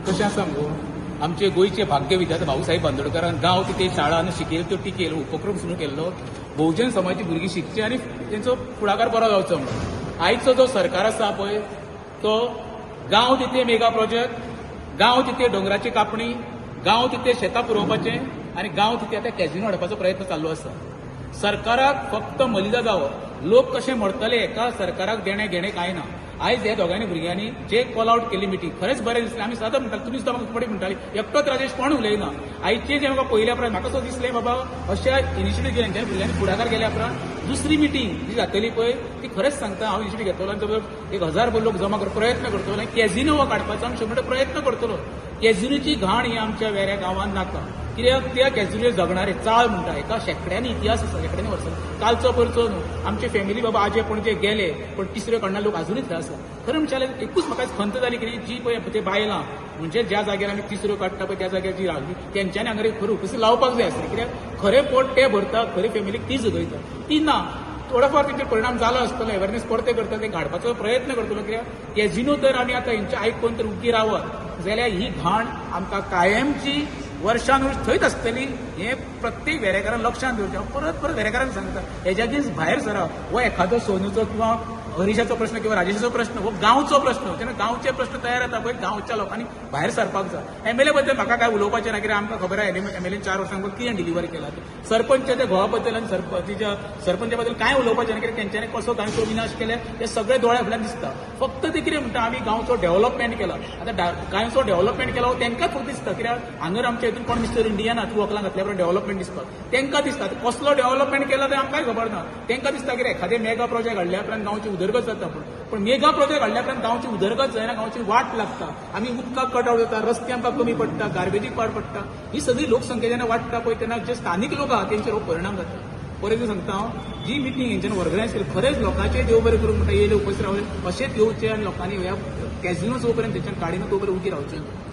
कशें आसा मुगो आमचे गोयचे भाग्य विधाता भाऊसाहेब बांदोडकरान गांव तिथे शाळा आनी शिकेल त्यो टिकेल उपक्रम सुरू केल्लो बहुजन समाजाची भुरगीं शिकची आनी तेंचो फुडाकार बरो जावचो म्हणून आयचो जो सरकार आसा पळय तो गांव तिथे मेगा प्रोजेक्ट गांव तिथे डोंगराची कापणी गांव तिथे शेतां पुरोवपाचें आनी गांव तिथे आतां कॅझिनो हाडपाचो प्रयत्न चालू आसा सरकाराक फक्त मलिदा जावप लोक कशे मरतले एका सरकाराक देणे घेणे कांय ना आयज ह्या दोगांनी भुरग्यांनी जे कॉल आउट केली मिटींग खरेंच बरें दिसलें आमी सदां म्हणटाले तुमी सुद्दां म्हाका फुडें म्हणटाली एकटोच राजेश कोण उलयना आयचे जे म्हाका पयल्या उपरांत म्हाका सो दिसलें बाबा अशा इनिशिएटीव घेवन त्या भुरग्यांनी फुडाकार केल्या उपरांत दुसरी मिटींग जी जातली पळय ती खरेंच सांगता हांव इनिशिएटीव घेतलो आनी तो 1000 लोक जमा करपाचो प्रयत्न करतलो आनी कॅझिनो हो काडपाचो आमी 100% प्रयत्न करतलो कॅझिनोची घाण ही आमच्या वेऱ्या गांवांत नाका कित्याक त्या कॅझिनो जगणारे चाळ म्हणटा एका शेकड्यांनी इतिहास आसा शेकड्यांनी वर्सां कालचो परचो न्हू आमचे फॅमिली बाबा आजे पणजे गेले पण तिसऱ्यो कडना लोक अजुनूय थंय आसा खरें म्हणचे एकूच म्हाका खंत जाली कितें जी पळय ते बायलां म्हणजे ज्या जाग्यार आमी तिसऱ्यो काडटा पळय त्या जाग्यार जी रावली तेंच्यांनी हांगा खरें उपसी लावपाक जाय आसलें कित्याक खरें पोट ते भरता खरी फॅमिलीक ती जगयता ती ना थोडाफार तेंचे परिणाम जालो आसतलो अवेरनेस परते करता ते काडपाचो प्रयत्न करतलो कित्याक कॅझिनो तर आमी आतां हेंचे आयकून तर उगी रावत जाल्यार ही घाण आमकां कायमची वर्षानुवर्ष थंयच आसतली हे प्रत्येक वेरेकारान लक्षांत दवरचें परत परत वेरेकारांक सांगता हेज्या अगेन्स्ट भायर सरा हो एखादो सोनूचो किंवा हरिशाचो प्रश्न किंवा राजेशाचो प्रश्न हो गांवचो प्रश्न तेन्ना गांवचे प्रश्न तयार जाता पळय गांवच्या लोकांनी भायर सरपाक जाय एमएलए बद्दल म्हाका काय उलोवपाचें ना कित्याक आमकां खबर आसा एमएलएन 4 वर्सां कितें डिलिव्हरी केला सरपंचाच्या घोवा बद्दल आनी सरपंचा बद्दल कांय उलोवपाचें ना कित्याक तेंच्यांनी कसो गांवचो विनाश केले हे सगळे दोळ्या फुड्यान दिसता फक्त ते कितें म्हणटा आमी गांवचो डेव्हलपमेंट केला आतां गांवचो डेव्हलपमेंट केला हो तेंकां फक्त दिसता कित्याक हांगर आमच्या हितून कोण मिस्टर इंडिया ना तूं वकलां घातल्या उपरांत डेव्हलपमेंट दिसपाक तेंकां दिसता कसलो डेव्हलपमेंट केला तें आमकांय खबर ना तेंकां दिसता कितें एखादें मेगा प्रोजेक्ट हाडल्या उपरांत गांवची उदरगत जाता पण मेगा प्रोजेक्ट हाडल्या उपरांत गांवची उदरगत जायना गांवची वाट लागता आमी उदकाक कट आवट जाता रस्ते आमकां कमी पडटा गार्बेजीक पाड पडटा ही सगळी लोकसंख्या जेन्ना वाडटा पळय तेन्ना जे स्थानीक लोक आहा तेंचेर हो परिणाम जाता परत सांगता हांव जी मिटींग हेंच्यानी ऑर्गनायज केली खरेंच लोकांचे देव बरें करूंक म्हणटा येयले उपस्थित रावले अशेंच येवचे आनी लोकांनी ह्या कॅझिनो जो पर्यंत तेंच्यान काडिना तो पर्यंत उगी रावचें